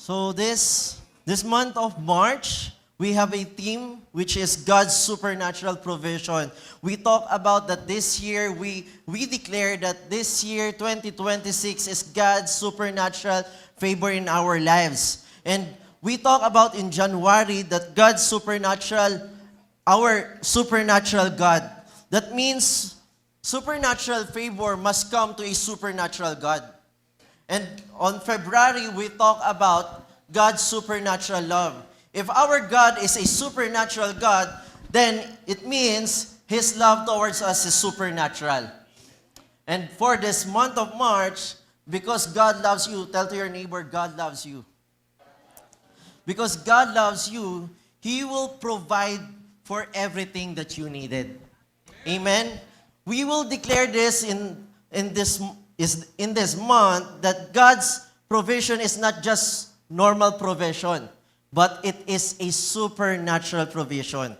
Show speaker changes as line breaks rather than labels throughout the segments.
So this month of March, we have a theme which is God's supernatural provision. We talk about that this year, we declare that this year, 2026, is God's supernatural favor in our lives. And we talk about in January that God's supernatural, our supernatural God. That means supernatural favor must come to a supernatural God. And on February, we talk about God's supernatural love. If our God is a supernatural God, then it means His love towards us is supernatural. And for this month of March, because God loves you, tell to your neighbor, God loves you. Because God loves you, He will provide for everything that you needed. Amen? We will declare this in this month that God's provision is not just normal provision, but it is a supernatural provision.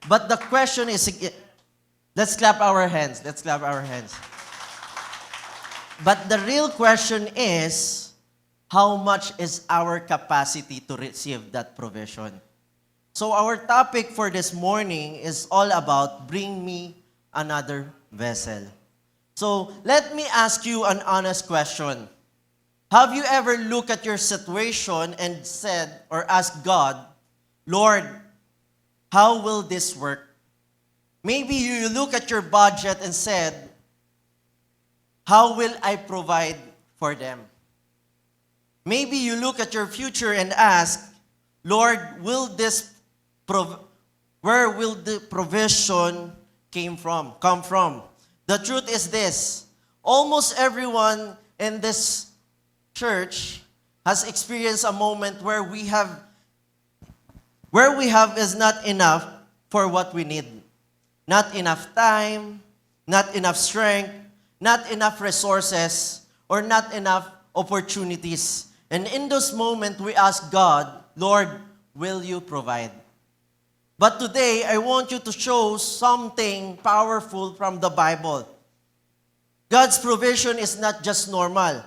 But the question is, let's clap our hands. Let's clap our hands. But the real question is, how much is our capacity to receive that provision? So our topic for this morning is all about bring me another vessel. So let me ask you an honest question. Have you ever looked at your situation and said or asked God, Lord, how will this work? Maybe you look at your budget and said, how will I provide for them? Maybe you look at your future and ask, Lord, where will the provision come from? The truth is this, almost everyone in this church has experienced a moment where we have is not enough for what we need. Not enough time, not enough strength, not enough resources, or not enough opportunities. And in those moments, we ask God, Lord, will you provide? But today, I want you to show something powerful from the Bible. God's provision is not just normal.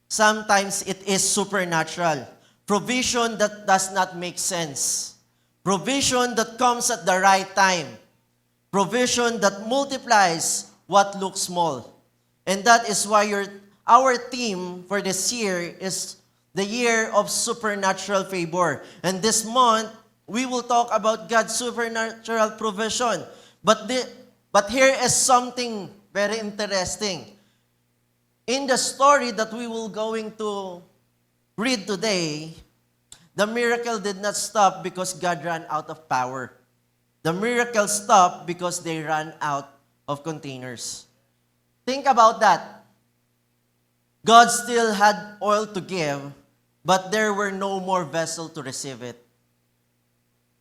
Sometimes it is supernatural. Provision that does not make sense. Provision that comes at the right time. Provision that multiplies what looks small. And that is why our theme for this year is the year of supernatural favor. And this month, we will talk about God's supernatural provision. But here is something very interesting. In the story that we will going to read today, the miracle did not stop because God ran out of power. The miracle stopped because they ran out of containers. Think about that. God still had oil to give, but there were no more vessels to receive it.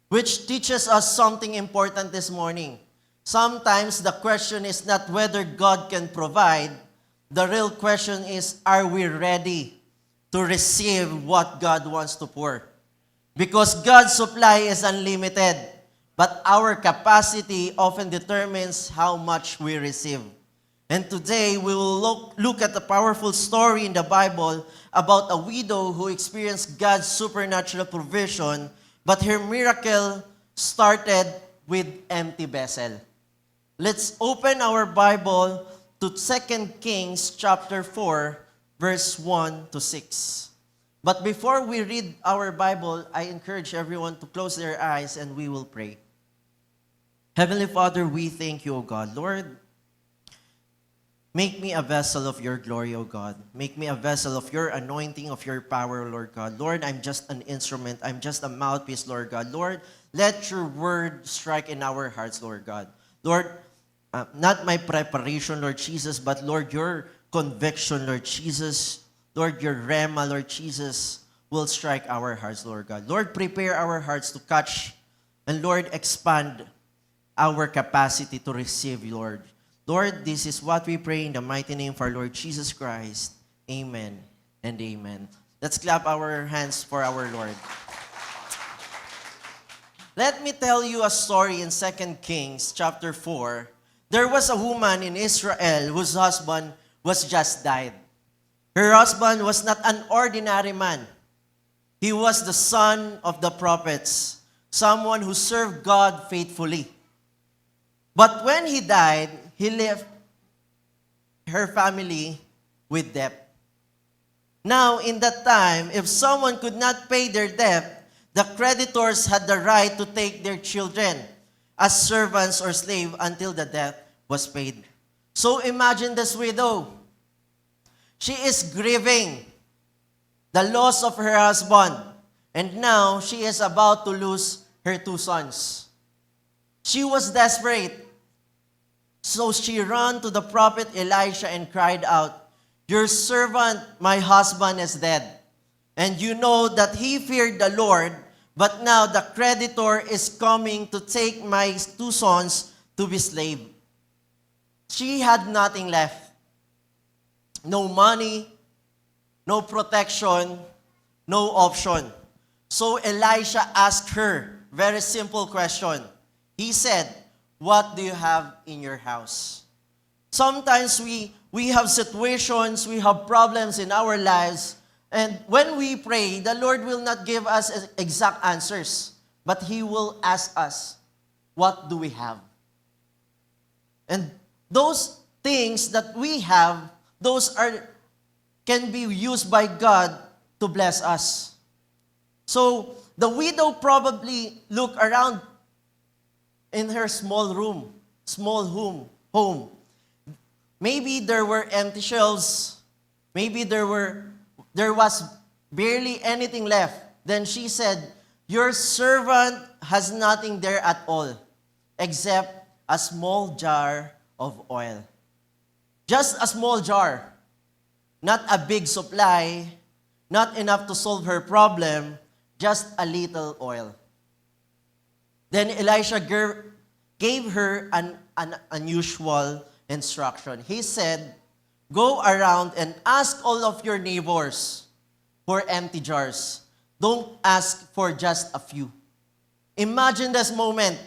Which teaches us something important this morning. Sometimes the question is not whether God can provide. The real question is, are we ready to receive what God wants to pour? Because God's supply is unlimited, but our capacity often determines how much we receive. And today, we will look at a powerful story in the Bible about a widow who experienced God's supernatural provision, but her miracle started with empty vessel. Let's open our Bible to 2 Kings chapter 4, verse 1 to 6. But before we read our Bible, I encourage everyone to close their eyes and we will pray. Heavenly Father, we thank you, O God. Lord, make me a vessel of your glory, O God. Make me a vessel of your anointing, of your power, Lord God. Lord, I'm just an instrument. I'm just a mouthpiece, Lord God. Lord, let your word strike in our hearts, Lord God. Lord, not my preparation, Lord Jesus, but Lord, your conviction, Lord Jesus. Lord, your rhema, Lord Jesus, will strike our hearts, Lord God. Lord, prepare our hearts to catch, and Lord, expand our capacity to receive, Lord. Lord, this is what we pray in the mighty name of our Lord Jesus Christ. Amen and amen. Let's clap our hands for our Lord. Let me tell you a story in 2 Kings chapter 4. There was a woman in Israel whose husband was just died. Her husband was not an ordinary man. He was the son of the prophets, someone who served God faithfully. But when he died, he left her family with debt. Now, in that time, if someone could not pay their debt, the creditors had the right to take their children as servants or slave until the debt was paid. So imagine this widow. She is grieving the loss of her husband, and now she is about to lose her 2 sons. She was desperate. So she ran to the prophet Elisha and cried out, "Your servant, my husband, is dead. And you know that he feared the Lord, but now the creditor is coming to take my 2 sons to be slave." She had nothing left. No money, no protection, no option. So Elisha asked her very simple question. He said, "What do you have in your house?" Sometimes we have situations, we have problems in our lives, and when we pray, the Lord will not give us exact answers, but He will ask us, what do we have? And those things that we have, can be used by God to bless us. So the widow probably looked around in her small home. Maybe there were empty shelves. Maybe there was barely anything left. Then she said, "Your servant has nothing there at all, except a small jar of oil." Just a small jar. Not a big supply, not enough to solve her problem, just a little oil. Then Elisha gave her an unusual instruction. He said, "Go around and ask all of your neighbors for empty jars. Don't ask for just a few." Imagine this moment.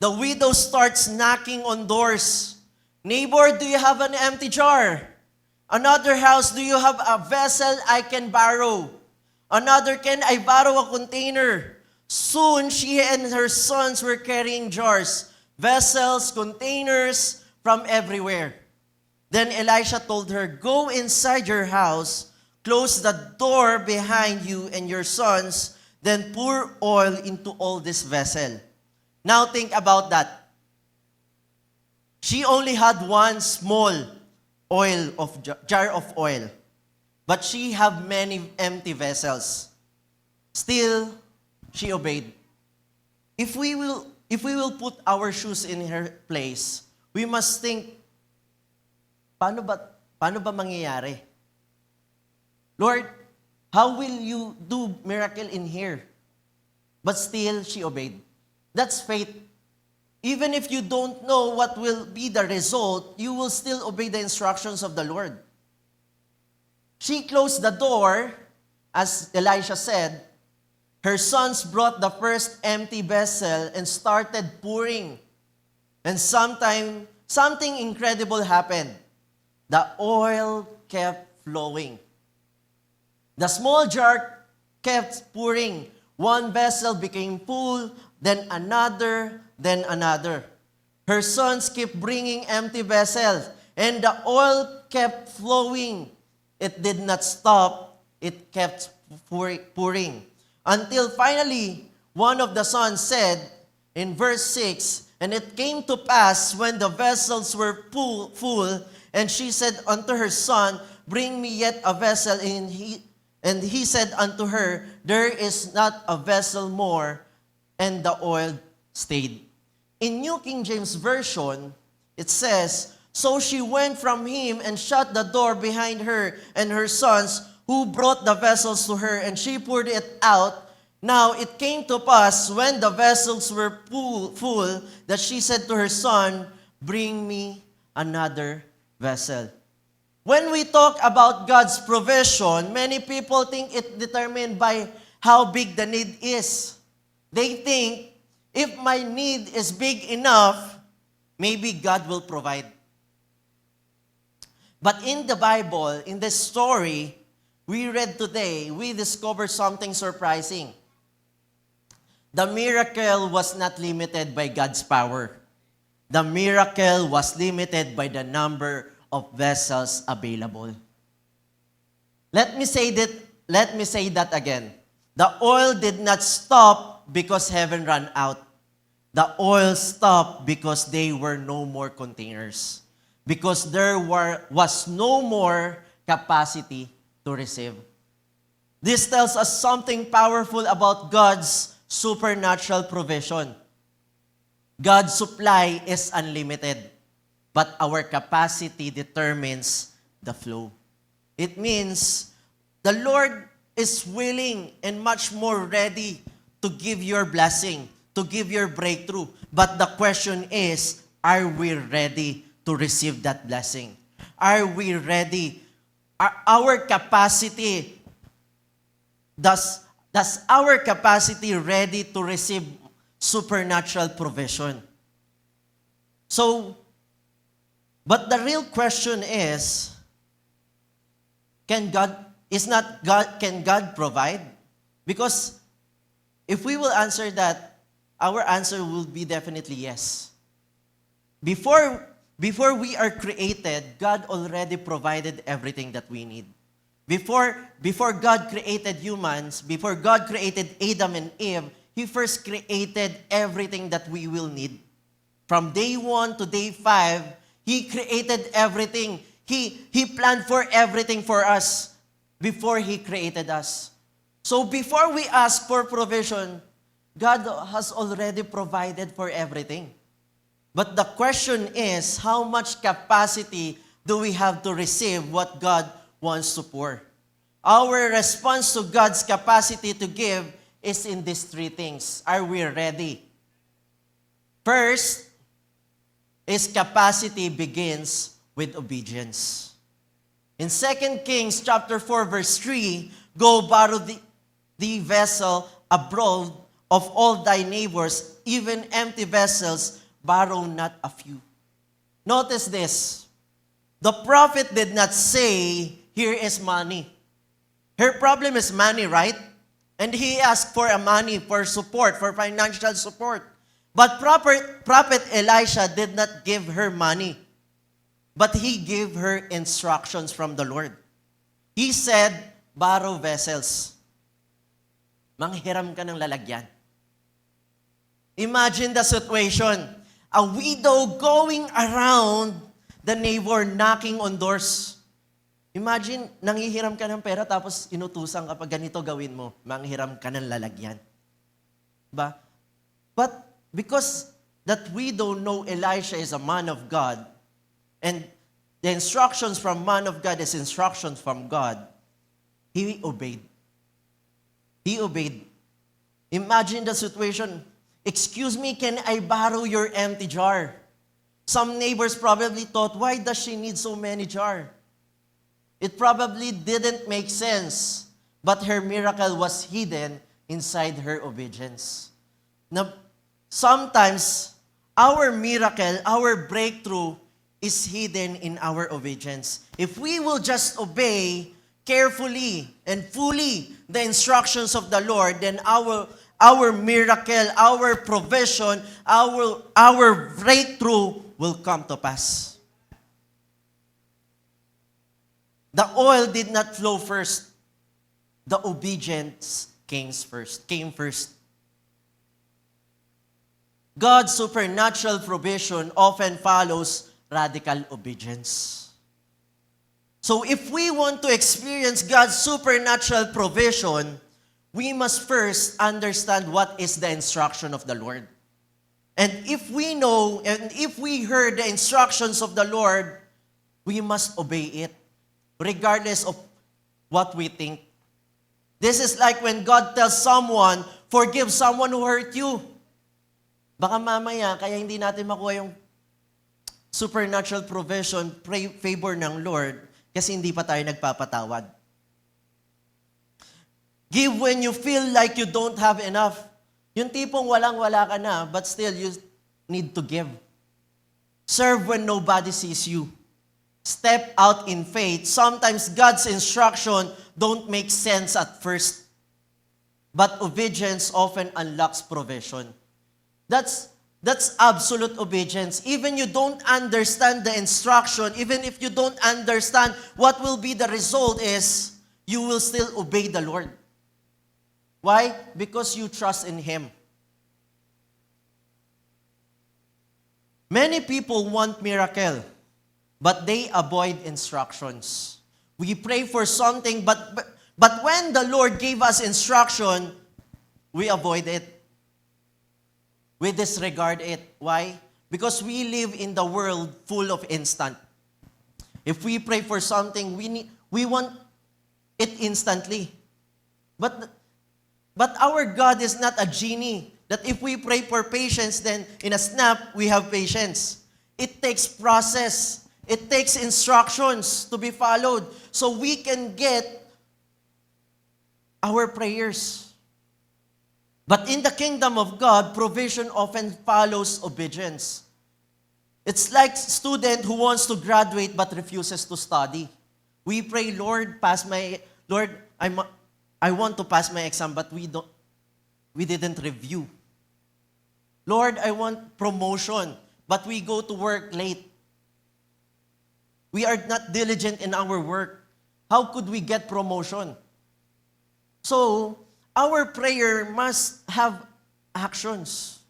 The widow starts knocking on doors. "Neighbor, do you have an empty jar? Another house, do you have a vessel I can borrow? Another, can I borrow a container?" Soon, she and her sons were carrying jars, vessels, containers from everywhere. Then Elisha told her, "Go inside your house, close the door behind you and your sons, then pour oil into all this vessel." Now think about that. She only had one small jar of oil, but she had many empty vessels. Still, she obeyed. If we will put our shoes in her place, we must think, paano ba mangyayari? Lord, how will you do miracle in here? But still, she obeyed. That's faith. Even if you don't know what will be the result, you will still obey the instructions of the Lord. She closed the door, as Elisha said. Her sons brought the first empty vessel and started pouring. And something incredible happened. The oil kept flowing. The small jar kept pouring. One vessel became full, then another, then another. Her sons kept bringing empty vessels, and the oil kept flowing. It did not stop. It kept pouring. Until finally, one of the sons said in verse 6, "And it came to pass when the vessels were full, and she said unto her son, Bring me yet a vessel. And he said unto her, There is not a vessel more. And the oil stayed." In New King James Version, it says, "So she went from him and shut the door behind her and her sons, who brought the vessels to her, and she poured it out. Now it came to pass, when the vessels were full, that she said to her son, Bring me another vessel." When we talk about God's provision, many people think it determined by how big the need is. They think, if my need is big enough, maybe God will provide. But in the Bible, in this story, we read today, we discover something surprising. The miracle was not limited by God's power. The miracle was limited by the number of vessels available. Let me say that again. The oil did not stop because heaven ran out. The oil stopped because there were no more containers. Because there was no more capacity to receive. This tells us something powerful about God's supernatural provision. God's supply is unlimited, but our capacity determines the flow. It means the Lord is willing and much more ready to give your blessing, to give your breakthrough. But the question is, are we ready to receive that blessing? Are we ready? Our capacity, does our capacity ready to receive supernatural provision? So, but the real question is, can God provide? Because if we will answer that, our answer will be definitely yes. Before we are created, God already provided everything that we need. Before God created humans, before God created Adam and Eve, He first created everything that we will need. From day 1 to day 5, He created everything. He planned for everything for us before He created us. So before we ask for provision, God has already provided for everything. But the question is, how much capacity do we have to receive what God wants to pour? Our response to God's capacity to give is in these 3 things. Are we ready? First, is capacity begins with obedience. In 2 Kings chapter 4 verse 3, go borrow the vessel abroad of all thy neighbors, even empty vessels, borrow not a few. Notice this. The prophet did not say, here is money. Her problem is money, right? And he asked for money, for support, for financial support. But Prophet Elisha did not give her money. But he gave her instructions from the Lord. He said, borrow vessels. Manghiram ka ng lalagyan. Imagine the situation. A widow going around the neighbor knocking on doors. Imagine, nanghihiram ka ng pera tapos inutusan ka pag ganito gawin mo, manghiram ka ng lalagyan. Ba? But because that we don't know Elisha is a man of God, and the instructions from man of God is instructions from God, he obeyed. He obeyed. Imagine the situation. Excuse me, can I borrow your empty jar? Some neighbors probably thought, why does she need so many jars? It probably didn't make sense, but her miracle was hidden inside her obedience. Now, sometimes, our miracle, our breakthrough is hidden in our obedience. If we will just obey carefully and fully the instructions of the Lord, then our miracle, our provision, our breakthrough will come to pass. The oil did not flow first. The obedience came first. God's supernatural provision often follows radical obedience. So if we want to experience God's supernatural provision, we must first understand what is the instruction of the Lord. And if we know, and if we heard the instructions of the Lord, we must obey it, regardless of what we think. This is like when God tells someone, forgive someone who hurt you. Baka mamaya, kaya hindi natin makuha yung supernatural provision, favor ng Lord, kasi hindi pa tayo nagpapatawad. Give when you feel like you don't have enough. Yung tipong walang-wala ka na, but still you need to give. Serve when nobody sees you. step out in faith, sometimes God's instruction don't make sense at first. But obedience often unlocks provision. That's absolute obedience. Even you don't understand the instruction, even if you don't understand what will be the result is, you will still obey the Lord. Why? Because you trust in Him. Many people want miracle, but they avoid instructions. We pray for something, but when the Lord gave us instruction, we avoid it. We disregard it. Why? Because we live in the world full of instant. If we pray for something, we want it instantly. But our God is not a genie that if we pray for patience, then in a snap, we have patience. It takes process. It takes instructions to be followed so we can get our prayers. But in the kingdom of God, provision often follows obedience. It's like a student who wants to graduate but refuses to study. We pray, Lord, I want to pass my exam, but we didn't review. Lord, I want promotion, but we go to work late. We are not diligent in our work. How could we get promotion? So, our prayer must have actions.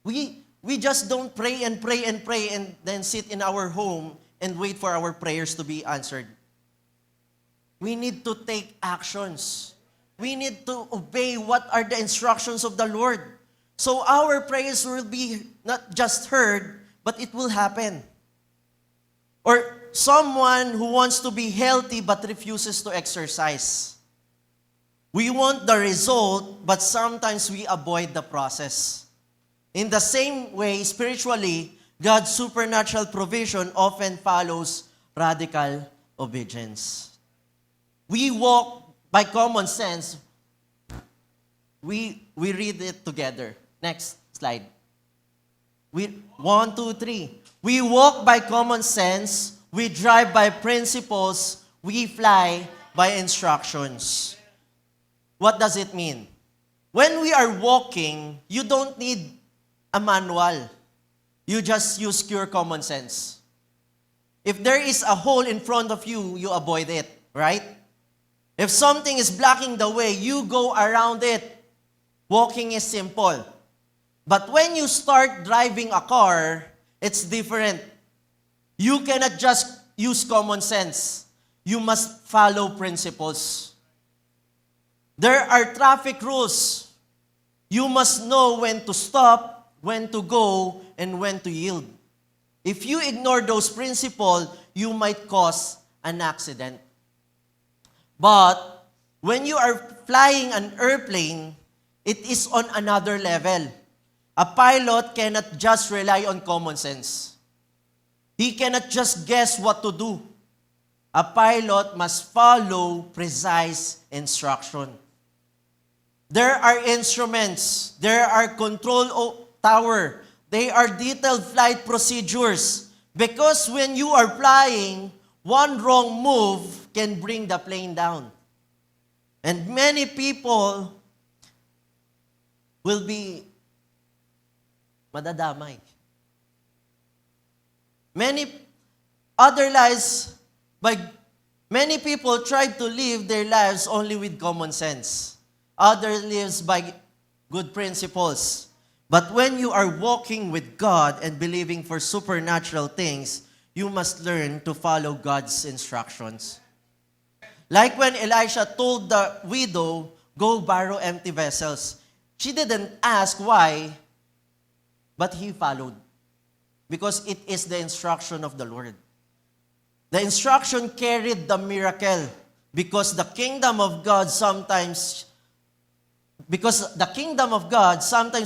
We just don't pray and pray and pray and then sit in our home and wait for our prayers to be answered. We need to take actions. We need to obey what are the instructions of the Lord. So our prayers will be not just heard, but it will happen. Or someone who wants to be healthy but refuses to exercise. We want the result, but sometimes we avoid the process. In the same way, spiritually, God's supernatural provision often follows radical obedience. We walk by common sense. We read it together. Next slide. 1, 2, 3. We walk by common sense. We drive by principles. We fly by instructions. What does it mean? When we are walking, you don't need a manual. You just use pure common sense. If there is a hole in front of you, you avoid it, right? If something is blocking the way, you go around it. Walking is simple. But when you start driving a car, it's different. You cannot just use common sense. You must follow principles. There are traffic rules. You must know when to stop, when to go, and when to yield. If you ignore those principles, you might cause an accident. But when you are flying an airplane, it is on another level. A pilot cannot just rely on common sense. He cannot just guess what to do. A pilot must follow precise instruction. There are instruments. There are control tower. They are detailed flight procedures. Because when you are flying, one wrong move can bring the plane down. And many people will be madadamay. Many people try to live their lives only with common sense. Others lives by good principles. But when you are walking with God and believing for supernatural things, you must learn to follow God's instructions. Like when Elisha told the widow, go borrow empty vessels. She didn't ask why, but he followed. Because it is the instruction of the Lord. The instruction carried the miracle. Because the kingdom of God sometimes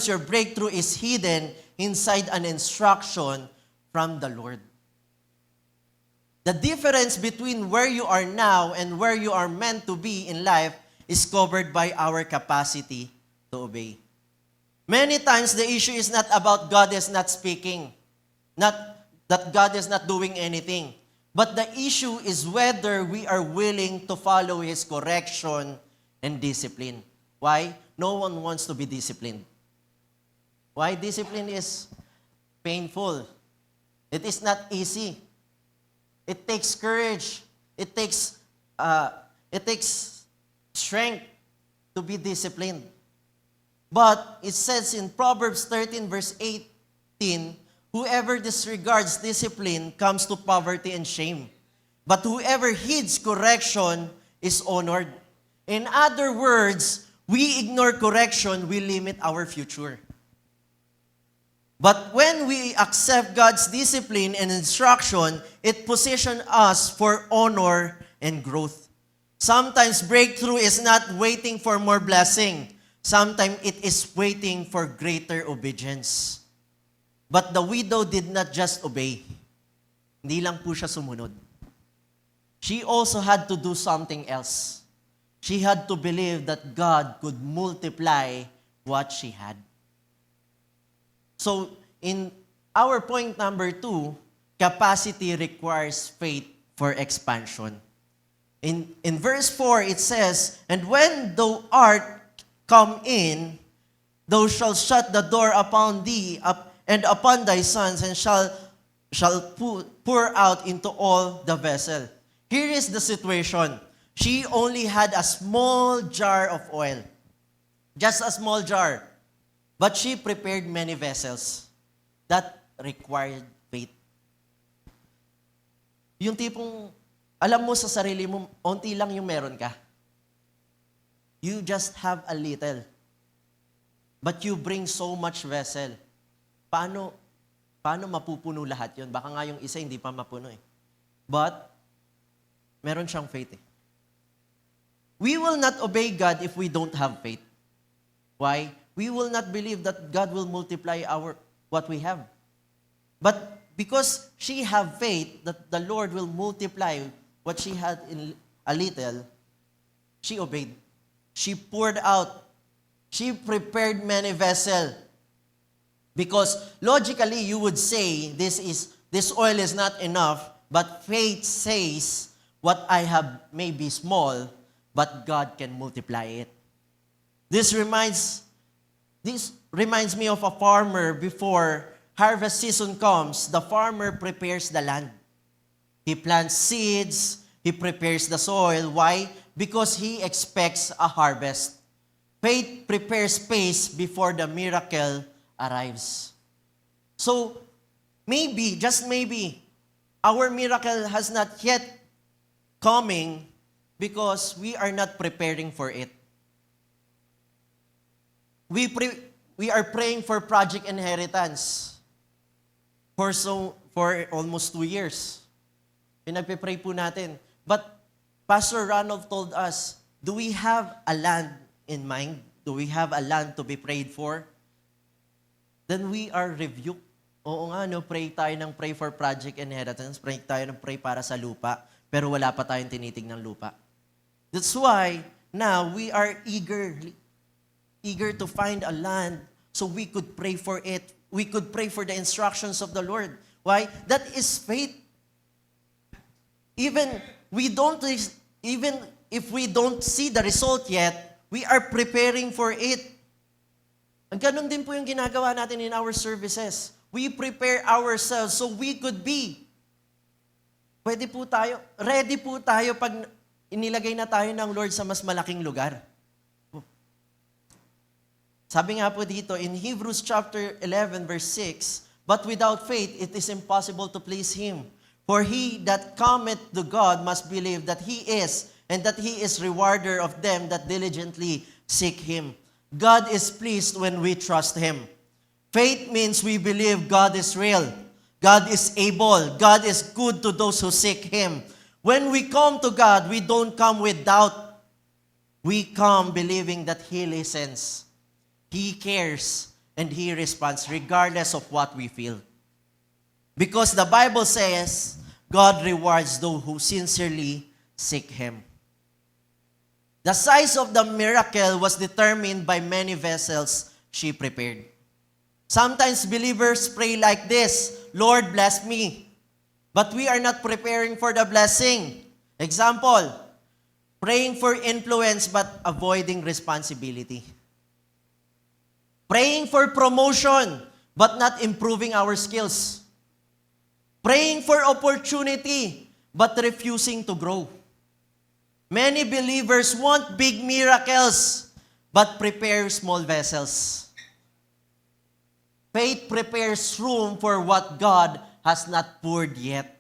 your breakthrough is hidden inside an instruction from the Lord. The difference between where you are now and where you are meant to be in life is covered by our capacity to obey. Many times the issue is not about God is not speaking. that God is not doing anything. But the issue is whether we are willing to follow His correction and discipline. Why? No one wants to be disciplined. Why? Discipline is painful. It is not easy. It takes courage. It takes strength to be disciplined. But it says in Proverbs 13 verse 18, whoever disregards discipline comes to poverty and shame. But whoever heeds correction is honored. In other words, we ignore correction, we limit our future. But when we accept God's discipline and instruction, it positions us for honor and growth. Sometimes breakthrough is not waiting for more blessing. Sometimes it is waiting for greater obedience. But the widow did not just obey. Hindi lang po siya sumunod. She also had to do something else. She had to believe that God could multiply what she had. So, in our point number 2, capacity requires faith for expansion. In verse 4, it says, "And when thou art come in, thou shalt shut the door upon thee and upon thy sons, and shall pour out into all the vessel." Here is the situation. She only had a small jar of oil. Just a small jar. But she prepared many vessels. That required faith. Yung tipong, alam mo sa sarili mo, onti lang yung meron ka. You just have a little. But you bring so much vessel. Paano mapupuno lahat yun? Baka nga yung isa hindi pa mapuno eh. But, meron siyang faith eh. We will not obey God if we don't have faith. Why? We will not believe that God will multiply what we have. But because she have faith that the Lord will multiply what she had in a little, she obeyed. She poured out. She prepared many vessels. Because logically you would say this oil is not enough, but faith says what I have may be small, but God can multiply it. This reminds me of a farmer. Before harvest season comes, the farmer prepares the land. He plants seeds, he prepares the soil. Why? Because he expects a harvest. Faith prepares space before the miracle arrives. So, maybe, just maybe, our miracle has not yet coming because we are not preparing for it. We are praying for project inheritance for almost 2 years. Pinagpe-pray po natin. But Pastor Ronald told us, do we have a land in mind? Do we have a land to be prayed for? Then we are rebuked. Oo nga, pray for project inheritance, pray tayo ng pray para sa lupa, pero wala pa tayong tinitig ng lupa. That's why now we are eager to find a land so we could pray for it. We could pray for the instructions of the Lord. Why? That is faith. Even if we don't see the result yet, we are preparing for it. Ganun din po yung ginagawa natin in our services. We prepare ourselves so we could be. Ready po tayo pag inilagay na tayo ng Lord sa mas malaking lugar. Sabi nga po dito in Hebrews chapter 11 verse 6, "But without faith it is impossible to please Him. For he that cometh to God must believe that He is, and that He is rewarder of them that diligently seek Him." God is pleased when we trust Him. Faith means we believe God is real. God is able. God is good to those who seek Him. When we come to God, we don't come with doubt. We come believing that He listens. He cares, and He responds regardless of what we feel. Because the Bible says, God rewards those who sincerely seek Him. The size of the miracle was determined by many vessels she prepared. Sometimes believers pray like this, Lord, bless me. But we are not preparing for the blessing. Example, praying for influence but avoiding responsibility. Praying for promotion but not improving our skills. Praying for opportunity but refusing to grow. Many believers want big miracles but prepare small vessels. Faith prepares room for what God has not poured yet.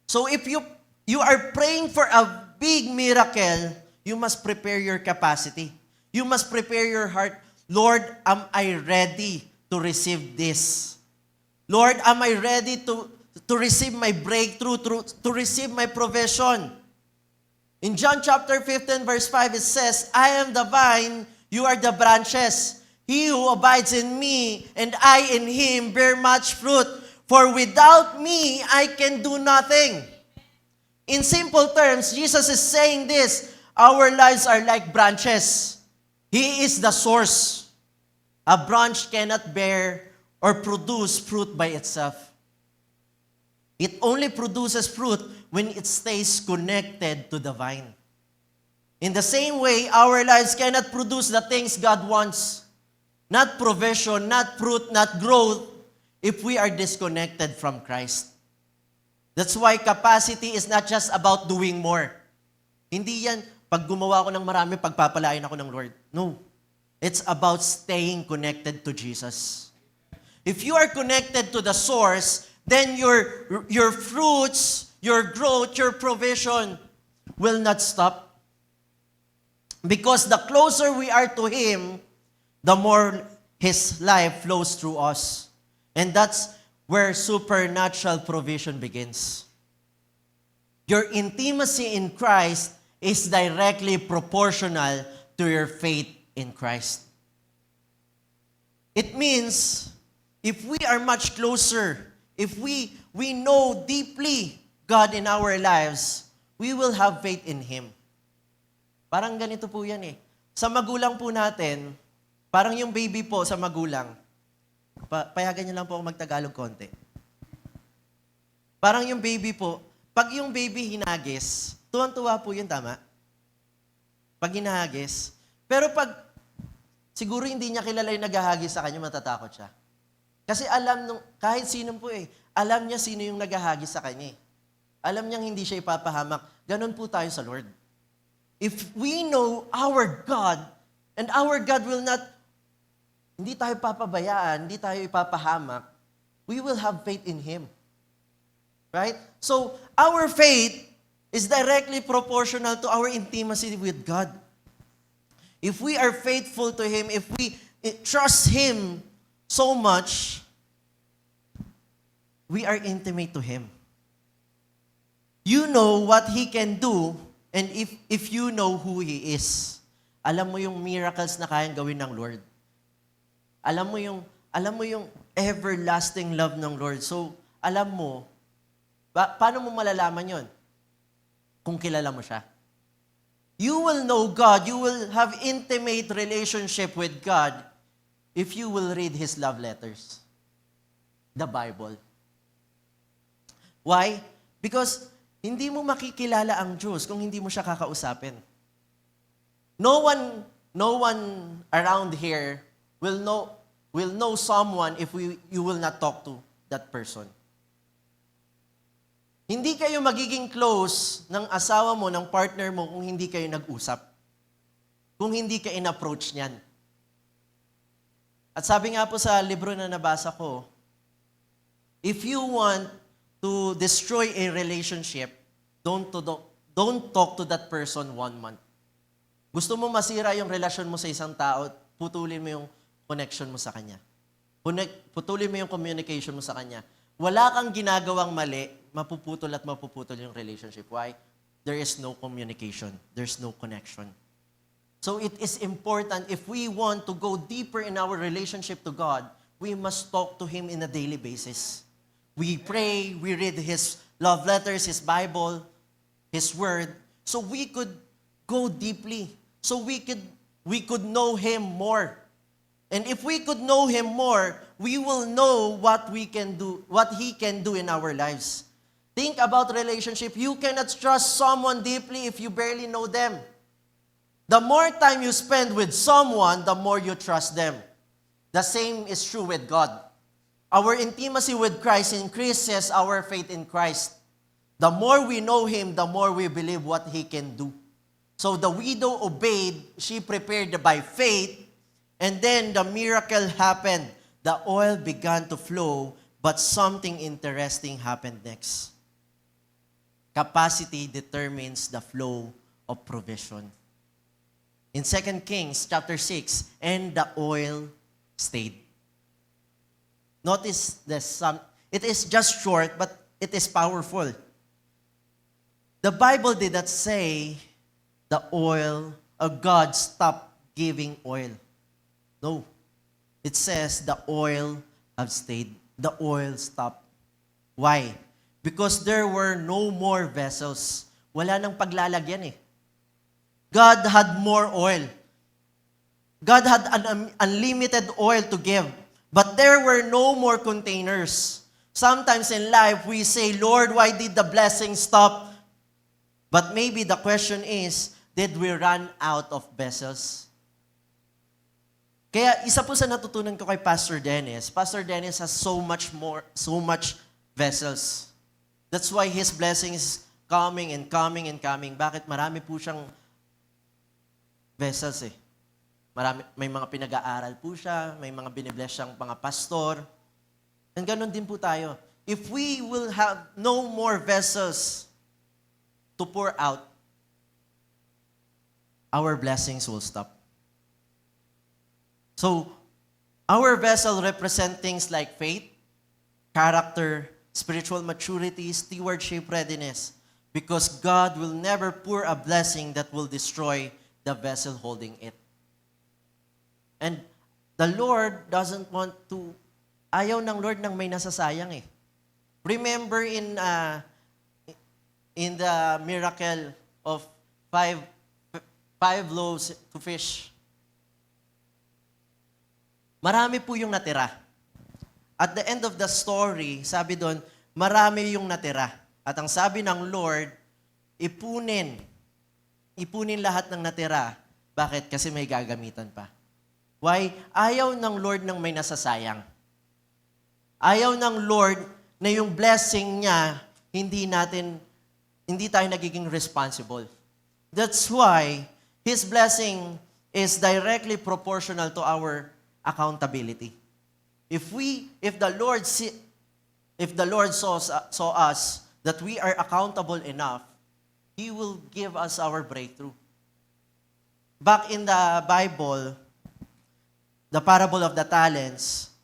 So if you are praying for a big miracle, you must prepare your capacity. You must prepare your heart. Lord, am I ready to receive this? Lord, am I ready to receive my breakthrough, to receive my provision? In John chapter 15, verse 5, it says, I am the vine, you are the branches. He who abides in me and I in him bear much fruit. For without me, I can do nothing. In simple terms, Jesus is saying this, our lives are like branches. He is the source. A branch cannot bear or produce fruit by itself. It only produces fruit when it stays connected to the vine. In the same way, our lives cannot produce the things God wants. Not provision, not fruit, not growth, if we are disconnected from Christ. That's why capacity is not just about doing more. Hindi yan, pag gumawa ako ng marami, pagpapalain ako ng Lord. No. It's about staying connected to Jesus. If you are connected to the source, then your fruits, your growth, your provision will not stop. Because the closer we are to Him, the more His life flows through us. And that's where supernatural provision begins. Your intimacy in Christ is directly proportional to your faith in Christ. It means, if we are much closer, if we know deeply God in our lives, we will have faith in Him. Parang ganito po yan eh. Sa magulang po natin, parang yung baby po sa magulang, payagan niyo lang po ako magtagalog konti. Parang yung baby po, pag yung baby hinagis, tuwang-tuwa po yun, tama? Pag hinagis. Pero pag, siguro hindi niya kilala yung naghahagis sa kanya, matatakot siya. Kasi alam nung, kahit sino po alam niya sino yung naghahagis sa kanya eh. Alam niyang hindi siya ipapahamak. Ganon po tayo sa Lord. If we know our God, and our God will not, hindi tayo papabayaan, hindi tayo ipapahamak, we will have faith in Him. Right? So, our faith is directly proportional to our intimacy with God. If we are faithful to Him, if we trust Him so much, we are intimate to Him. You know what He can do, and if you know who He is, alam mo yung miracles na kayang gawin ng Lord. Alam mo yung everlasting love ng Lord. So, alam mo, paano mo malalaman yon? Kung kilala mo siya. You will know God, you will have intimate relationship with God if you will read His love letters. The Bible. Why? Because hindi mo makikilala ang Diyos kung hindi mo siya kakausapin. No one around here will know someone if you will not talk to that person. Hindi kayo magiging close ng asawa mo, ng partner mo, kung hindi kayo nag-usap. Kung hindi ka in-approach niyan. At sabi nga po sa libro na nabasa ko, if you want to destroy a relationship, don't talk to that person 1 month. Gusto mo masira yung relasyon mo sa isang tao, putulin mo yung connection mo sa kanya. Putulin mo yung communication mo sa kanya. Wala kang ginagawang mali, mapuputol yung relationship. Why? There is no communication. There's no connection. So it is important, if we want to go deeper in our relationship to God, we must talk to Him in a daily basis. We pray, we read His love letters, His Bible, His Word, so we could go deeply, so we could know Him more. And if we could know Him more, we will know what we can do, what He can do in our lives. Think about relationship. You cannot trust someone deeply if you barely know them. The more time you spend with someone, the more you trust them. The same is true with God. Our intimacy with Christ increases our faith in Christ. The more we know Him, the more we believe what He can do. So the widow obeyed, she prepared by faith, and then the miracle happened. The oil began to flow, but something interesting happened next. Capacity determines the flow of provision. In 2 Kings chapter 6, and the oil stayed. Notice this, it is just short, but it is powerful. The Bible did not say the oil, or God stopped giving oil. No. It says the oil have stayed. The oil stopped. Why? Because there were no more vessels. Wala nang paglalagyan eh. God had more oil. God had an unlimited oil to give. But there were no more containers. Sometimes in life, we say, Lord, why did the blessing stop? But maybe the question is, did we run out of vessels? Kaya isa po sa natutunan ko kay Pastor Dennis has so much vessels. That's why his blessing is coming and coming and coming. Bakit? Marami po siyang vessels eh. May mga pinag-aaral po siya, may mga binibless siyang mga pastor. And ganun din po tayo. If we will have no more vessels to pour out, our blessings will stop. So, our vessel represent things like faith, character, spiritual maturity, stewardship, readiness. Because God will never pour a blessing that will destroy the vessel holding it. And the Lord doesn't want to, ayaw ng Lord nang may nasasayang eh. Remember in the miracle of five loaves to fish. Marami po yung natira. At the end of the story, sabi doon, marami yung natira. At ang sabi ng Lord, ipunin lahat ng natira. Bakit? Kasi may gagamitan pa. Why? Ayaw ng Lord ng may nasasayang. Ayaw ng Lord na yung blessing niya, hindi tayo nagiging responsible. That's why His blessing is directly proportional to our accountability. If the Lord saw us that we are accountable enough, He will give us our breakthrough. Back in the Bible, the parable of the talents,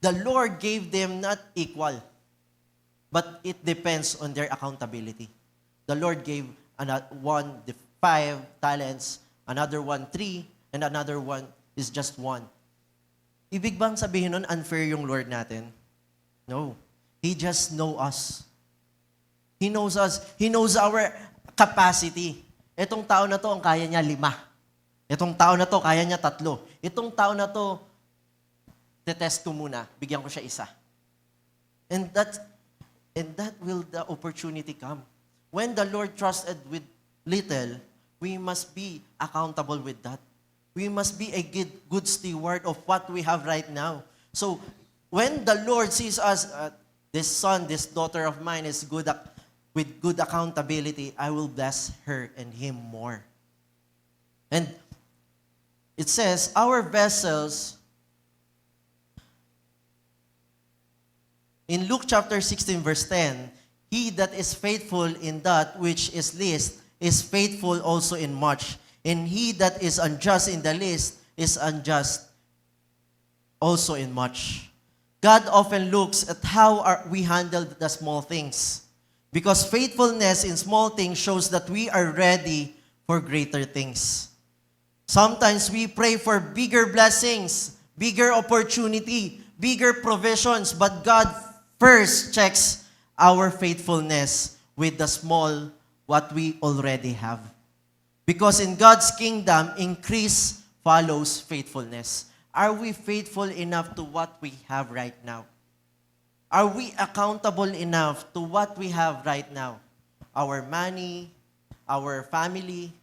the Lord gave them not equal, but it depends on their accountability. The Lord gave one 5 talents, another one 3, and another one is just 1. Ibig bang sabihin nun unfair yung Lord natin? No. He just knows us. He knows us. He knows our capacity. Itong tao na to, ang kaya niya 5. Itong tao na to, kaya niya 3. Itong tao na to, tetest ko muna, bigyan ko siya 1. And that will the opportunity come. When the Lord trusted with little, we must be accountable with that. We must be a good steward of what we have right now. So, when the Lord sees us, this son, this daughter of mine is with good accountability, I will bless her and him more. And it says, our vessels, in Luke chapter 16, verse 10, he that is faithful in that which is least is faithful also in much. And he that is unjust in the least is unjust also in much. God often looks at how we handle the small things. Because faithfulness in small things shows that we are ready for greater things. Sometimes we pray for bigger blessings, bigger opportunity, bigger provisions, but God first checks our faithfulness with the small, what we already have. Because in God's kingdom, increase follows faithfulness. Are we faithful enough to what we have right now? Are we accountable enough to what we have right now? Our money, our family.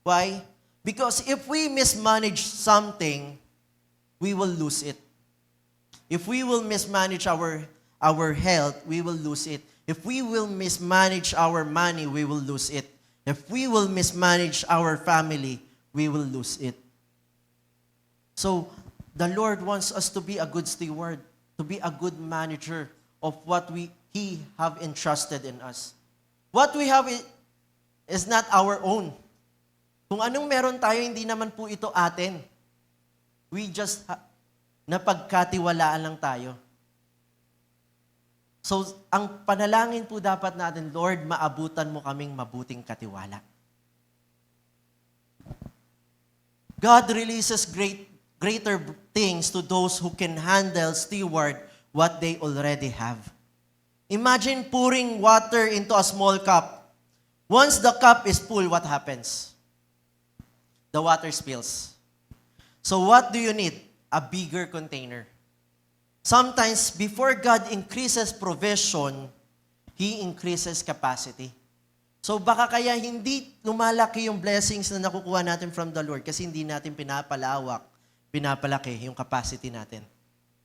Why? Because if we mismanage something, we will lose it. If we will mismanage our health, we will lose it. If we will mismanage our money, we will lose it. If we will mismanage our family, we will lose it. So, the Lord wants us to be a good steward, to be a good manager of what He have entrusted in us. What we have is not our own. Kung anong meron tayo, hindi naman po ito atin. We just napagkatiwalaan lang tayo. So, ang panalangin po dapat natin, Lord, maabutan mo kaming mabuting katiwala. God releases greater things to those who can handle, steward what they already have. Imagine pouring water into a small cup. Once the cup is full, what happens? The water spills. So what do you need? A bigger container. Sometimes, before God increases provision, He increases capacity. So baka kaya hindi lumalaki yung blessings na nakukuha natin from the Lord kasi hindi natin pinapalaki yung capacity natin,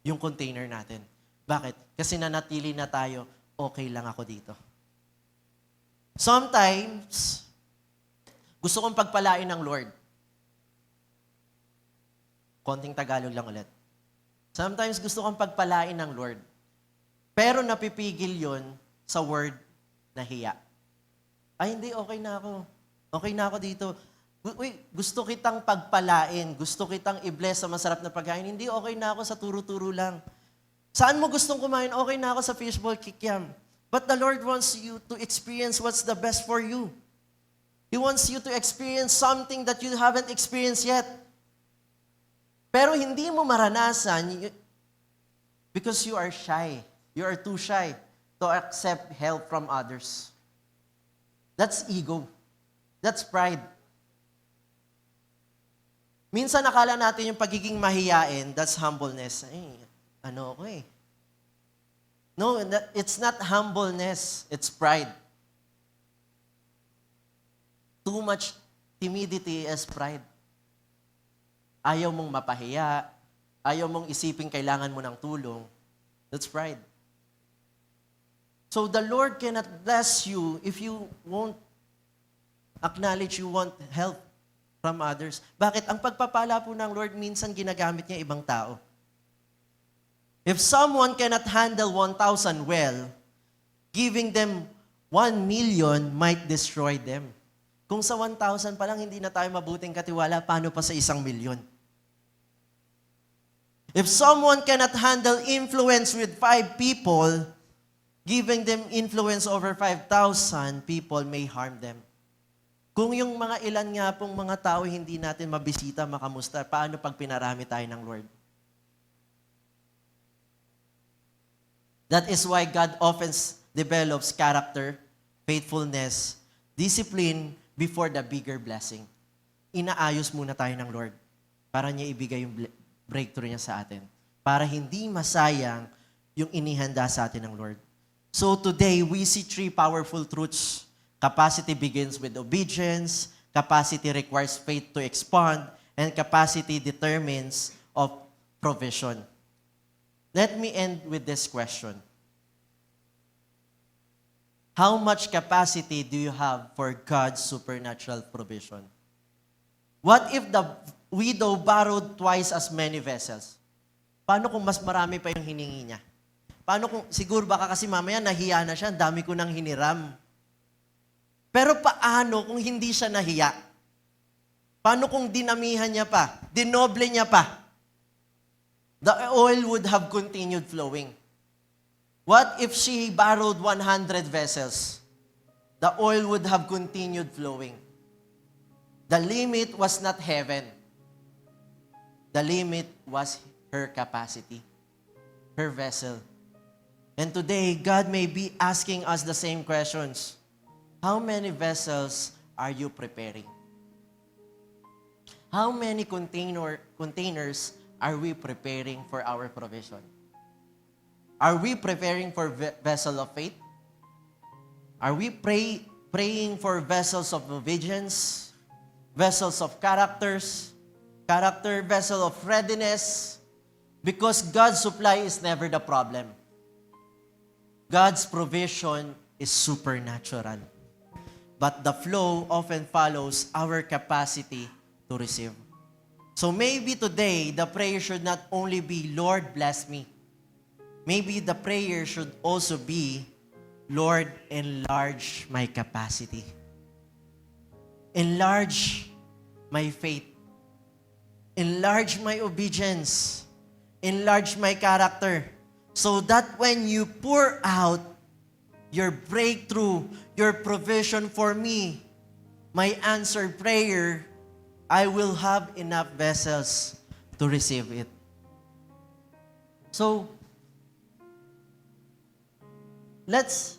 yung container natin. Bakit? Kasi nanatili na tayo, okay lang ako dito. Sometimes, gusto kong pagpalain ng Lord. Konting Tagalog lang ulit. Sometimes gusto kong pagpalain ng Lord. Pero napipigil yon sa word na hiya. Ay, hindi, okay na ako. Okay na ako dito. Uy, gusto kitang pagpalain. Gusto kitang i-bless sa masarap na pagkain. Hindi, okay na ako sa turo-turo lang. Saan mo gustong kumain? Okay na ako sa fishball kikiam. But the Lord wants you to experience what's the best for you. He wants you to experience something that you haven't experienced yet. Pero hindi mo maranasan because you are shy. You are too shy to accept help from others. That's ego. That's pride. Minsan nakala natin yung pagiging mahiyain, that's humbleness. Ay, ano ako eh. No, it's not humbleness, it's pride. Too much timidity is pride. Ayaw mong mapahiya, ayaw mong isiping kailangan mo ng tulong. That's pride. So the Lord cannot bless you if you won't acknowledge you want help from others. Bakit? Ang pagpapala po ng Lord, minsan ginagamit niya ibang tao. If someone cannot handle 1,000 well, giving them 1 million might destroy them. Kung sa 1,000 pa lang hindi na tayo mabuting katiwala, paano pa sa 1,000,000? If someone cannot handle influence with 5 people, giving them influence over 5,000 people may harm them. Kung yung mga ilan nga pong mga tao hindi natin mabisita, makamusta, paano pag pinarami tayo ng Lord? That is why God often develops character, faithfulness, discipline before the bigger blessing. Inaayos muna tayo ng Lord para niya ibigay yung breakthrough niya sa atin. Para hindi masayang yung inihanda sa atin ng Lord. So today, we see 3 powerful truths. Capacity begins with obedience, capacity requires faith to expand, and capacity determines of provision. Let me end with this question. How much capacity do you have for God's supernatural provision? What if the widow borrowed twice as many vessels? Paano kung mas marami pa yung hiningi niya? Paano kung, siguro baka kasi mamaya nahiya na siya, dami ko nang hiniram. Pero paano kung hindi siya nahiya? Paano kung dinamihan niya pa? Dinoble niya pa? The oil would have continued flowing. What if she borrowed 100 vessels? The oil would have continued flowing. The limit was not heaven. The limit was her capacity, her vessel. And today, God may be asking us the same questions. How many vessels are you preparing? How many containers are we preparing for our provision? Are we preparing for vessel of faith? Are we praying for vessels of obedience, vessels of character, vessel of readiness? Because God's supply is never the problem. God's provision is supernatural. But the flow often follows our capacity to receive. So maybe today, the prayer should not only be, Lord, bless me. Maybe the prayer should also be, Lord, enlarge my capacity. Enlarge my faith. Enlarge my obedience. Enlarge my character. So that when you pour out your breakthrough, your provision for me, my answered prayer, I will have enough vessels to receive it. So, let's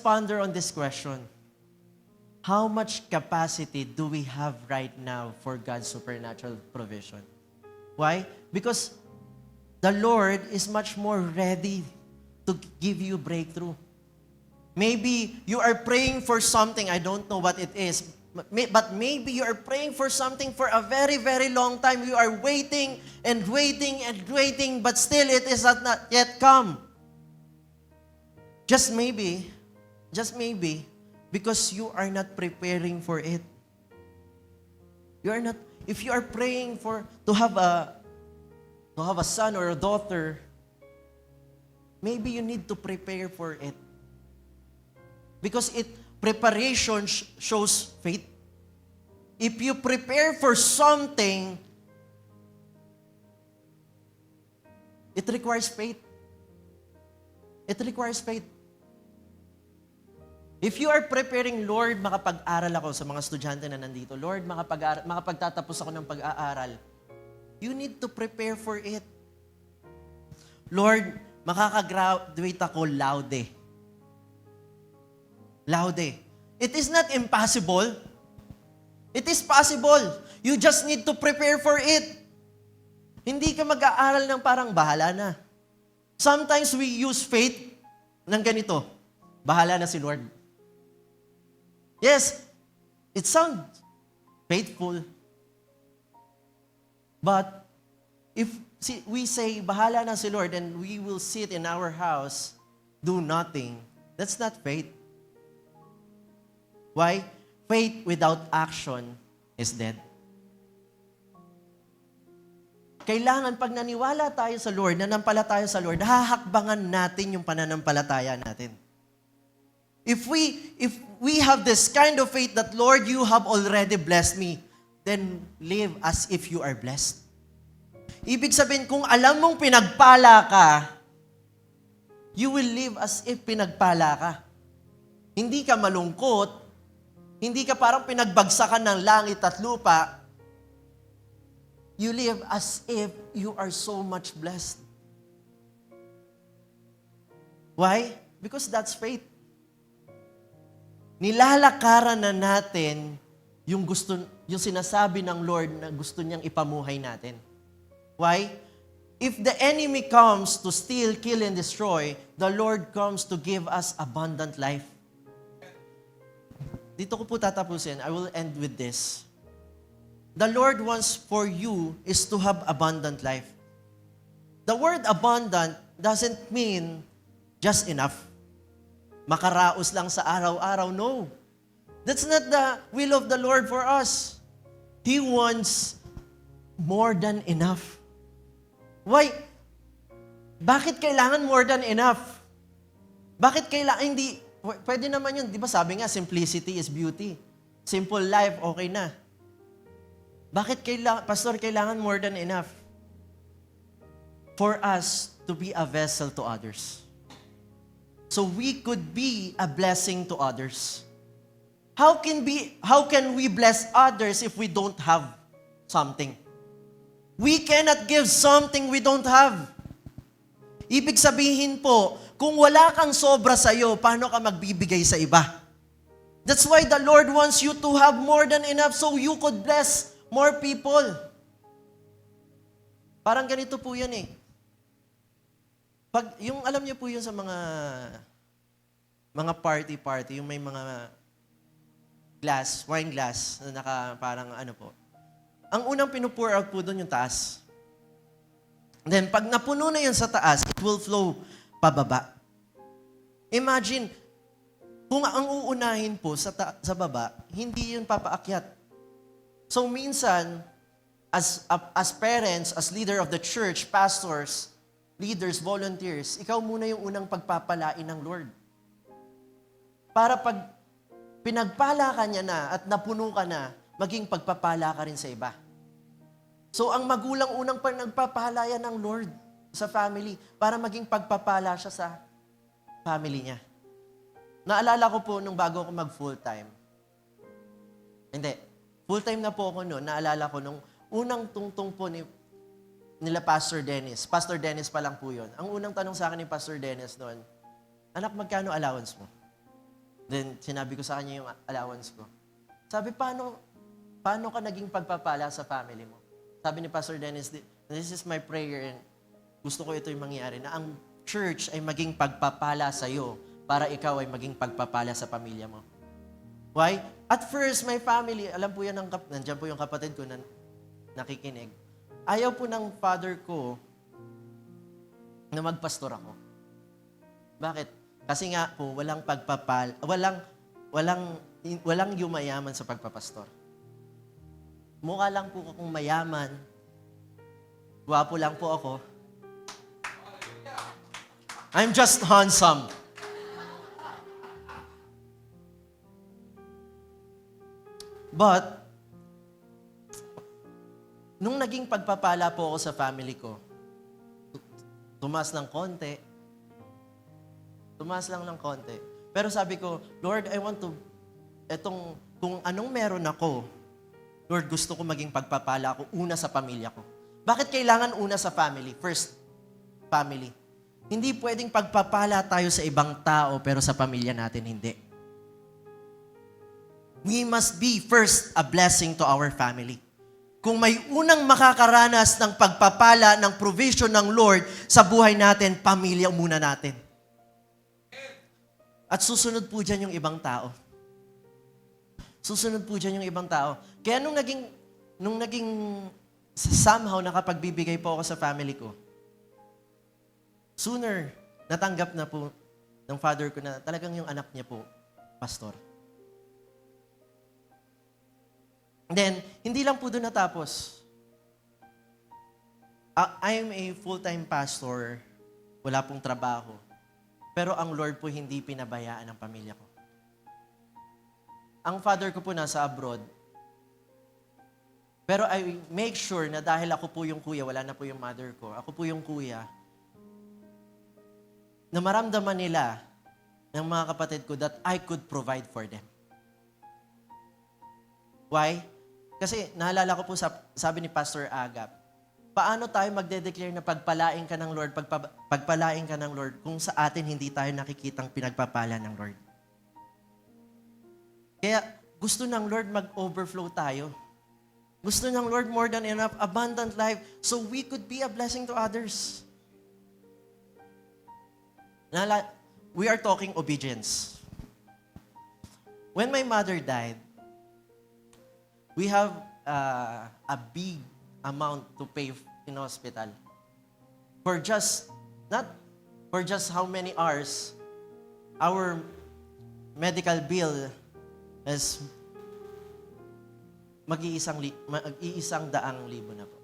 ponder on this question. How much capacity do we have right now for God's supernatural provision? Why? Because the Lord is much more ready to give you breakthrough. Maybe you are praying for something, I don't know what it is, but maybe you are praying for something for a very, very long time. You are waiting and waiting and waiting, but still it is not yet come. Just maybe, because you are not preparing for it. You are not, if you are praying to have a son or a daughter, maybe you need to prepare for it. Because preparation shows faith. If you prepare for something, it requires faith. It requires faith. If you are preparing, Lord, makapag-aral ako sa mga estudyante na nandito, Lord, makapagtatapos ako ng pag-aaral, you need to prepare for it. Lord, makakagraduate ako laude. Laude. It is not impossible. It is possible. You just need to prepare for it. Hindi ka mag-aaral ng parang bahala na. Sometimes we use faith ng ganito. Bahala na si Lord. Yes, it sounds faithful. But if we say, bahala na si Lord, and we will sit in our house, do nothing, that's not faith. Why? Faith without action is dead. Kailangan pag naniwala tayo sa Lord, nanampalataya sa Lord, hahakbangan natin yung pananampalataya natin. If we have this kind of faith that, Lord, you have already blessed me, then live as if you are blessed. Ibig sabihin, kung alam mong pinagpala ka, you will live as if pinagpala ka. Hindi ka malungkot, hindi ka parang pinagbagsakan ng langit at lupa. You live as if you are so much blessed. Why? Because that's faith. Nilalakaran na natin yung sinasabi ng Lord na gusto niyang ipamuhay natin. Why? If the enemy comes to steal, kill, and destroy, the Lord comes to give us abundant life. Dito ko po tatapusin. I will end with this. The Lord wants for you is to have abundant life. The word abundant doesn't mean just enough. Makaraos lang sa araw-araw. No. That's not the will of the Lord for us. He wants more than enough. Why? Bakit kailangan more than enough? Bakit kailangan hindi? Pwede naman yun. Di ba sabi nga, simplicity is beauty. Simple life, okay na. Bakit Pastor, kailangan more than enough? For us to be a vessel to others. So we could be a blessing to others. How can we bless others if we don't have something? We cannot give something we don't have. Ibig sabihin po, kung wala kang sobra sa'yo, paano ka magbibigay sa iba? That's why the Lord wants you to have more than enough so you could bless more people. Parang ganito po yan eh. Yung alam niyo po yun sa mga party, yung may mga wine glass, na parang ano po. Ang unang pinupour out po doon yung taas. Then, pag napuno na yun sa taas, it will flow pababa. Imagine, kung ang uunahin po sa baba, hindi yun papaakyat. So, minsan, as parents, as leader of the church, pastors, leaders, volunteers, ikaw muna yung unang pagpapalain ng Lord. Para pag pinagpala ka niya na at napuno ka na, maging pagpapala ka rin sa iba. So, ang magulang unang nagpapala yan ng Lord sa family para maging pagpapala siya sa family niya. Naalala ko po nung bago ako mag-full-time. Hindi. Full-time na po ako noon. Naalala ko nung unang tungtong po nila Pastor Dennis. Pastor Dennis pa lang po yun. Ang unang tanong sa akin ni Pastor Dennis noon, anak, magkano allowance mo? Then, sinabi ko sa kanya yung allowance ko. Sabi, paano ka naging pagpapala sa family mo? Sabi ni Pastor Dennis, this is my prayer and gusto ko ito yung mangyari, na ang church ay maging pagpapala sa iyo para ikaw ay maging pagpapala sa pamilya mo. Why? At first, my family, alam po yan, nandiyan po yung kapatid ko na nakikinig. Ayaw po ng father ko na magpastor ako. Bakit? Kasi nga po, walang yumayaman sa pagpapastor. Mukha lang po akong mayaman. Gwapo lang po ako. I'm just handsome. But, nung naging pagpapala po ako sa family ko, tumaas lang ng konti. Pero sabi ko, Lord, I want to, kung anong meron ako, Lord, gusto ko maging pagpapala ako una sa pamilya ko. Bakit kailangan una sa family? First, family. Hindi pwedeng pagpapala tayo sa ibang tao pero sa pamilya natin hindi. We must be first a blessing to our family. Kung may unang makakaranas ng pagpapala ng provision ng Lord sa buhay natin, pamilya muna natin. At susunod po dyan yung ibang tao. Susunod po dyan yung ibang tao. Kaya nung naging somehow nakapagbibigay po ako sa family ko, sooner natanggap na po ng father ko na talagang yung anak niya po, pastor. And then, hindi lang po doon natapos. I'm a full-time pastor, wala pong trabaho. Pero ang Lord po hindi pinabayaan ang pamilya ko. Ang father ko po nasa abroad. Pero I make sure na dahil ako po yung kuya, wala na po yung mother ko, ako po yung kuya, na maramdaman nila ng mga kapatid ko that I could provide for them. Why? Kasi naalala ko po sabi ni Pastor Agap, paano tayo magde-declare na pagpalain ka ng Lord, pagpalain ka ng Lord kung sa atin hindi tayo nakikitang pinagpapala ng Lord? Kaya gusto ng Lord mag-overflow tayo. Gusto ng Lord more than enough, abundant life, so we could be a blessing to others. We are talking obedience. When my mother died, we have a big amount to pay in hospital. Not for just how many hours, our medical bill is mag-iisang daang libo na po.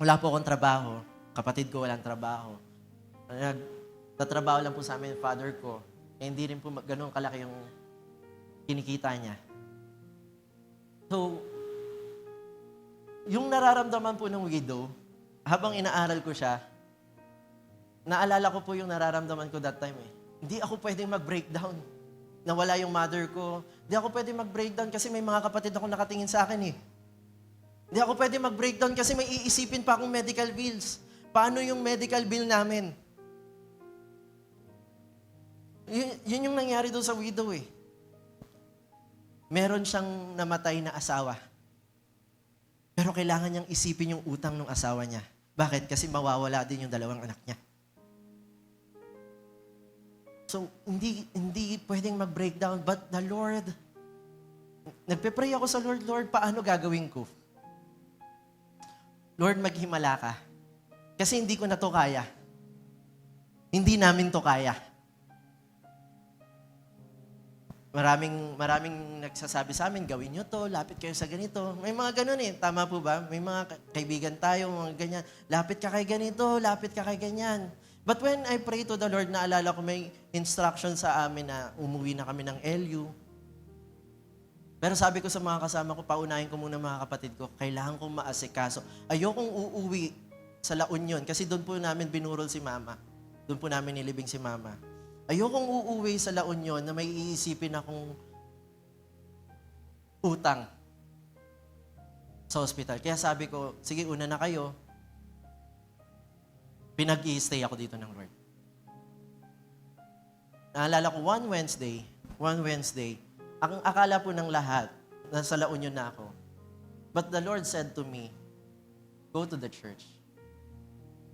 Wala po akong trabaho. Kapatid ko walang trabaho. Nagtatrabaho lang po sa amin, father ko. Hindi rin po ganun kalaki yung kinikita niya. So, yung nararamdaman po ng widow, habang inaaral ko siya, naalala ko po yung nararamdaman ko that time eh. Hindi ako pwedeng mag-breakdown. Nawala yung mother ko. Hindi ako pwedeng mag-breakdown kasi may mga kapatid ako nakatingin sa akin eh. Hindi ako pwedeng mag-breakdown kasi may iisipin pa akong medical bills. Paano yung medical bill namin? Yun yung nangyari doon sa widow eh. meron siyang namatay na asawa. Pero kailangan niyang isipin yung utang ng asawa niya. Bakit? Kasi mawawala din yung dalawang anak niya. So, hindi pwedeng mag-breakdown. But the Lord, nagpe-pray ako sa Lord, Lord, paano gagawin ko? Lord, maghimala ka. Kasi hindi ko na to kaya. Hindi namin to kaya. Maraming nagsasabi sa amin, gawin nyo to, lapit kayo sa ganito. May mga ganun eh, tama po ba? May mga kaibigan tayo, mga ganyan. Lapit ka kay ganito, lapit ka kay ganyan. But when I pray to the Lord, naalala ko may instruction sa amin na umuwi na kami ng LU. Pero sabi ko sa mga kasama ko, paunahin ko muna mga kapatid ko, kailangan kong maasikaso. Ayokong uuwi sa La Union kasi doon po namin binurol si Mama. Doon po namin nilibing si Mama. Ayokong uuwi sa La Union na may iisipin akong utang sa hospital. Kaya sabi ko, sige, una na kayo. Pinag-i-stay ako dito ng Lord. Naalala ko, one Wednesday, ang akala po ng lahat, nasa La Union na ako. But the Lord said to me, go to the church.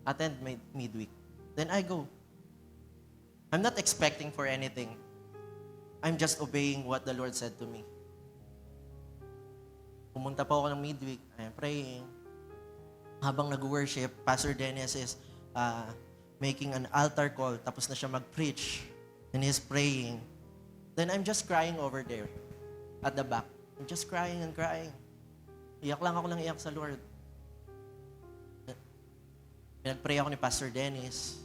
Attend midweek. Then I go. I'm not expecting for anything. I'm just obeying what the Lord said to me. Pumunta po ako ng midweek. I'm praying. Habang nag-worship, Pastor Dennis is making an altar call. Tapos na siya mag-preach. And he's praying. Then I'm just crying over there at the back. I'm just crying and crying. Iyak lang ako ng iyak sa Lord. Pinag-pray ako ni Pastor Dennis.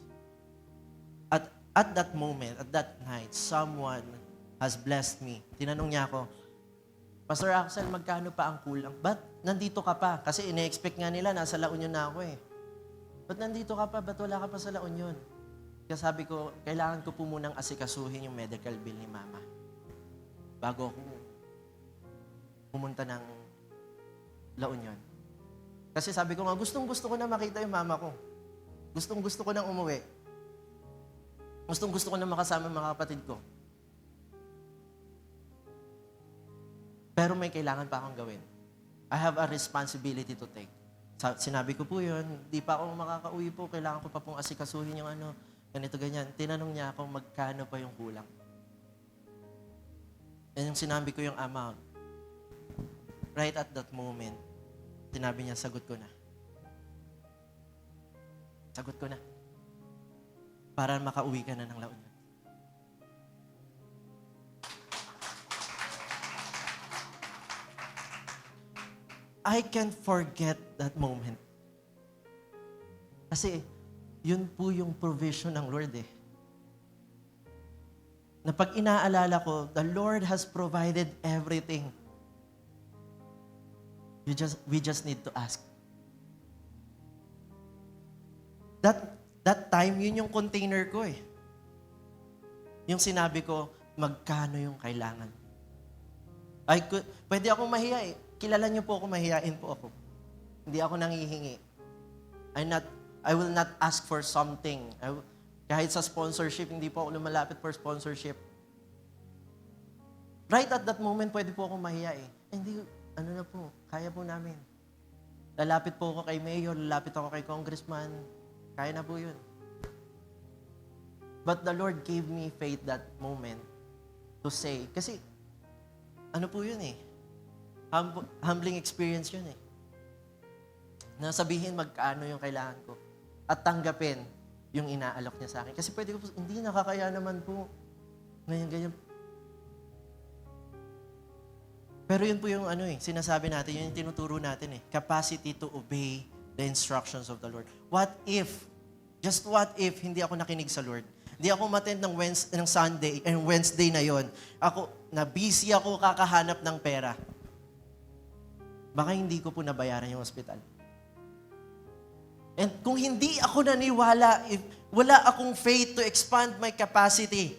At that moment, at that night, someone has blessed me. Tinanong niya ako, Pastor Axel, magkano pa ang kulang? Ba't nandito ka pa? Kasi ine-expect nga nila, nasa La Union na ako eh. Ba't nandito ka pa? Ba't wala ka pa sa La Union? Kaya sabi ko, kailangan ko po munang asikasuhin yung medical bill ni Mama. Bago ako pumunta ng La Union. Kasi sabi ko nga, gustong-gusto ko na makita yung Mama ko. Gustong-gusto ko nang umuwi. Gustong-gusto ko na makasama mga kapatid ko. Pero may kailangan pa akong gawin. I have a responsibility to take. Sinabi ko po yun, di pa ako makakauwi po, kailangan ko pa pong asikasuhin yung ganito, ganyan. Tinanong niya ako, magkano pa yung kulang. And yung sinabi ko yung amount, right at that moment, sinabi niya, sagot ko na. Sagot ko na. Para makauwi ka na ng La Union. I can't forget that moment. Kasi, yun po yung provision ng Lord eh. Na pag inaalala ko, the Lord has provided everything. We just need to ask. That time, yun yung container ko eh. Yung sinabi ko, magkano yung kailangan. Pwede akong mahiya eh. Kilala niyo po ako, mahiyain po ako. Hindi ako nangihingi. I will not ask for something. Kahit sa sponsorship, hindi po ako lumalapit for sponsorship. Right at that moment, pwede po akong mahiya eh. Hindi, ano na po, kaya po namin. Lalapit po ako kay Mayor, lalapit ako kay Congressman. Kaya na po yun. But the Lord gave me faith that moment to say, kasi ano po yun eh, humbling experience yun eh. Na sabihin magkano yung kailangan ko at tanggapin yung inaalok niya sa akin. Kasi pwede ko po, hindi nakakaya naman po. Ngayon, ganyan. Pero yun po yung sinasabi natin, yun yung tinuturo natin eh. Capacity to obey the instructions of the Lord. What if, just what if, hindi ako nakinig sa Lord? Hindi ako mattend ng Sunday, and Wednesday na yon. Busy ako kakahanap ng pera. Baka hindi ko po nabayaran yung hospital. And kung hindi ako naniwala, if wala akong faith to expand my capacity,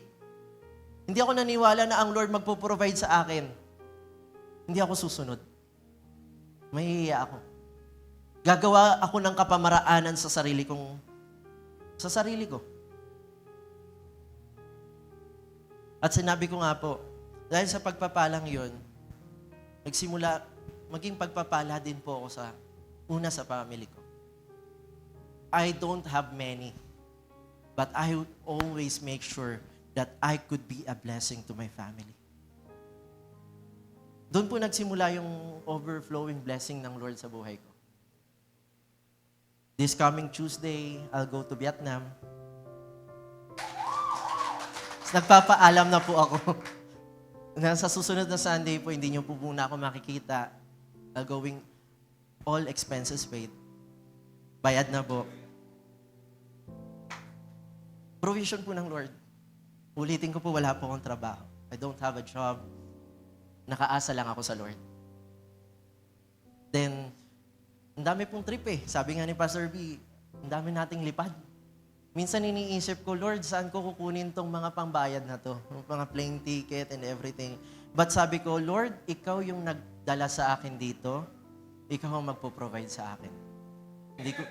hindi ako naniwala na ang Lord magpo-provide sa akin, hindi ako susunod. Mahihiya ako. Gagawa ako ng kapamaraanan sa sarili ko. At sinabi ko nga po, dahil sa pagpapalang yun, nagsimula, maging pagpapala din po ako sa family ko. I don't have many, but I would always make sure that I could be a blessing to my family. Doon po nagsimula yung overflowing blessing ng Lord sa buhay ko. This coming Tuesday, I'll go to Vietnam. Nagpapaalam na po ako. Sa susunod na Sunday po, hindi niyo po muna ako makikita. Going all expenses paid. Bayad na po. Provision po ng Lord. Ulitin ko po, wala po akong trabaho. I don't have a job. Nakaasa lang ako sa Lord. Then, ang dami pong trip eh. Sabi nga ni Pastor B, ang dami nating lipad. Minsan iniisip ko, Lord, saan ko kukunin tong mga pangbayad na to? Yung mga plane ticket and everything. But sabi ko, Lord, ikaw yung nagdala sa akin dito. Ikaw ang magpo-provide sa akin. Hindi ko...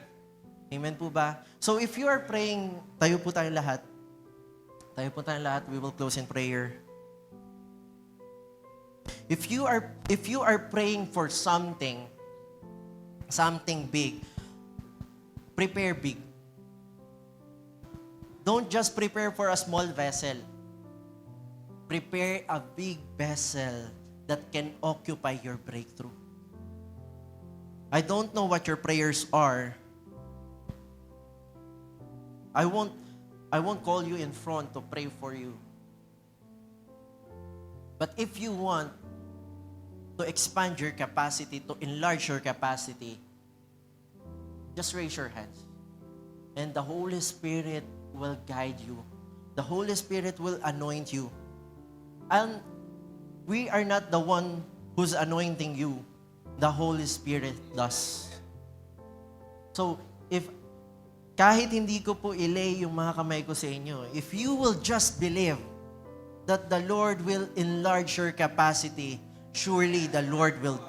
Amen po ba? So if you are praying, tayo po tayong lahat. Tayo po tayong lahat. We will close in prayer. If you are praying for something big, prepare big. Don't just prepare for a small vessel. Prepare a big vessel that can occupy your breakthrough. I don't know what your prayers are. I won't call you in front to pray for you. But if you want to expand your capacity, to enlarge your capacity, just raise your hands. And the Holy Spirit will guide you. The Holy Spirit will anoint you. And we are not the one who's anointing you. The Holy Spirit does. So, kahit hindi ko po ilay yung mga kamay ko sa inyo, if you will just believe that the Lord will enlarge your capacity, surely the Lord will.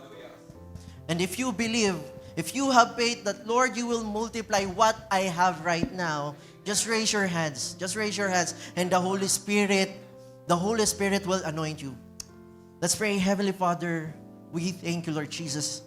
And if you believe, if you have faith that, Lord, you will multiply what I have right now, just raise your hands. Just raise your hands. And the Holy Spirit will anoint you. Let's pray. Heavenly Father, we thank you, Lord Jesus,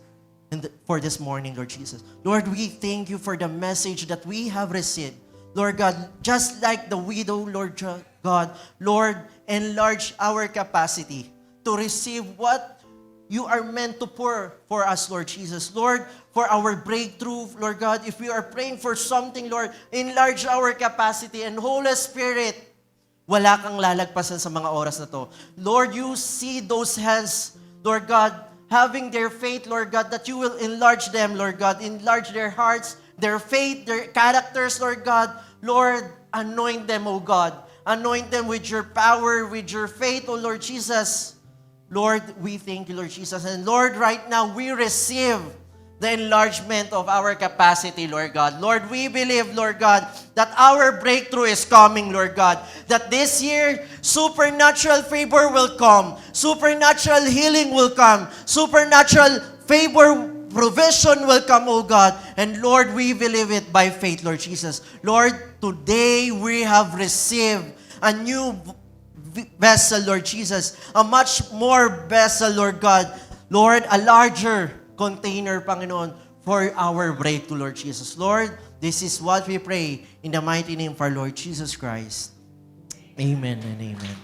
for this morning, Lord Jesus. Lord, we thank you for the message that we have received. Lord God, just like the widow, Lord God, Lord, enlarge our capacity to receive what you are meant to pour for us, Lord Jesus. Lord, for our breakthrough, Lord God, if we are praying for something, Lord, enlarge our capacity. And Holy Spirit, wala kang lalagpasan sa mga oras na to. Lord, you see those hands, Lord God, having their faith, Lord God, that you will enlarge them, Lord God, enlarge their hearts, their faith, their characters, Lord God. Lord, anoint them, O God. Anoint them with your power, with your faith, O Lord Jesus. Lord, we thank you, Lord Jesus. And Lord, right now, we receive the enlargement of our capacity, Lord God. Lord, we believe, Lord God, that our breakthrough is coming, Lord God. That this year, supernatural favor will come. Supernatural healing will come. Supernatural favor, provision will come, O God. And Lord, we believe it by faith, Lord Jesus. Lord, today we have received a new vessel, Lord Jesus. A much more vessel, Lord God. Lord, a larger container, Panginoon, for our breakthrough, Lord Jesus. Lord, this is what we pray in the mighty name of our Lord Jesus Christ. Amen and amen.